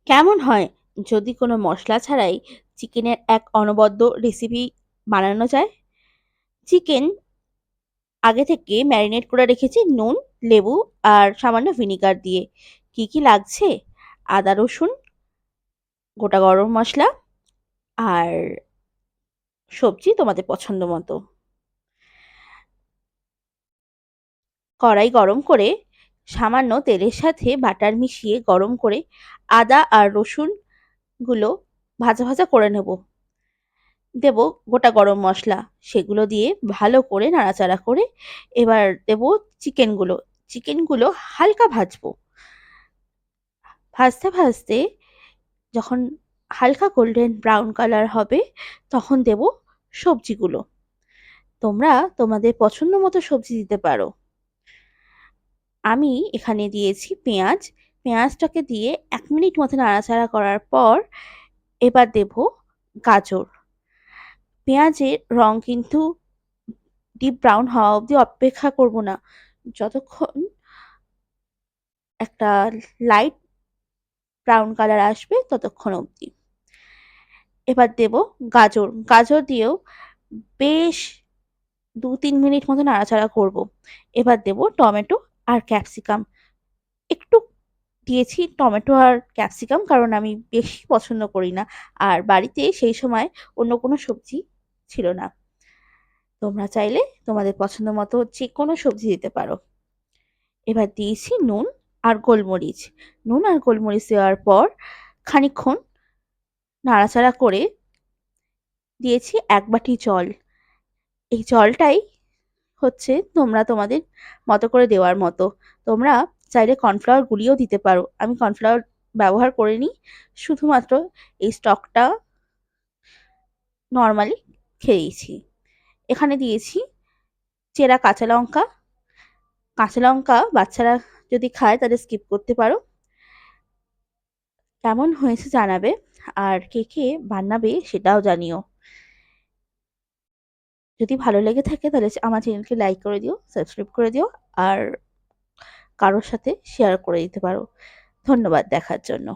কেমন হয় যদি কোনো মশলা ছাড়াই চিকেনের এক অনবদ্য রেসিপি বানানো যায়? চিকেন আগে থেকে ম্যারিনেট করে রেখেছি নুন, লেবু আর সামান্য ভিনিগার দিয়ে। কি কি লাগছে? আদা, রসুন, গোটা গরম মসলা আর সবজি তোমাদের পছন্দ মতো। কড়াই গরম করে সামান্য তেলের সাথে বাটার মিশিয়ে গরম করে আদা আর রসুন গুলো ভাজা ভাজা করে নেব। দেব গোটা গরম মসলা, সেগুলো দিয়ে ভালো করে নাড়াচাড়া করে এবার দেব চিকেনগুলো। চিকেনগুলো হালকা ভাজবো। ভাজতে ভাজতে যখন হালকা গোল্ডেন ব্রাউন কালার হবে তখন দেব সবজিগুলো। তোমরা তোমাদের পছন্দ মতো সবজি দিতে পারো। আমি এখানে দিয়েছি পেঁয়াজ। পেঁয়াজটাকে দিয়ে ১ মিনিট মতো নাড়াচাড়া করার পর এবার দেব গাজর। পেঁয়াজের রং কিন্তু ডিপ ব্রাউন হওয়া অবধি অপেক্ষা করব না। যতক্ষণ একটা লাইট ব্রাউন কালার আসবে ততক্ষণ অবধি। এবার দেব গাজর। গাজর দিয়েও বেশ ২-৩ মিনিট মতো নাড়াচাড়া করব। এবার দেব টমেটো আর ক্যাপসিকাম। একটু দিয়েছি টমেটো আর ক্যাপসিকাম কারণ আমি বেশি পছন্দ করি না। আর বাড়িতে সেই সময় অন্য কোনো সবজি ছিল না। তোমরা চাইলে তোমাদের পছন্দ মতো যেকোনো সবজি দিতে পারো। এবার দিয়েছি নুন আর গোলমরিচ। নুন আর গোলমরিচ দেওয়ার পর খানিকক্ষণ নাড়াচাড়া করে দিয়েছি ১ বাটি জল। এই জলটাই হচ্ছে তোমরা তোমাদের মতো করে দেওয়ার মতো। তোমরা চাইলে কর্নফ্লাওয়ার গুলিয়েও দিতে পারো। আমি কর্নফ্লাওয়ার ব্যবহার করিনি। শুধুমাত্র এই স্টকটা নরমালি খেয়েইছি। এখানে দিয়েছি চেরা কাঁচা লঙ্কা। কাঁচা লঙ্কা বাচ্চারা যদি খায় তাদের স্কিপ করতে পারো। কেমন হয়েছে জানাবে। আর কে কে বানাবে সেটাও জানিও। যদি ভালো লেগে থাকে তাহলে আমার চ্যানেলকে লাইক করে দিও, সাবস্ক্রাইব করে দিও আর কারোর সাথে শেয়ার করে দিতে পারো। ধন্যবাদ দেখার জন্য।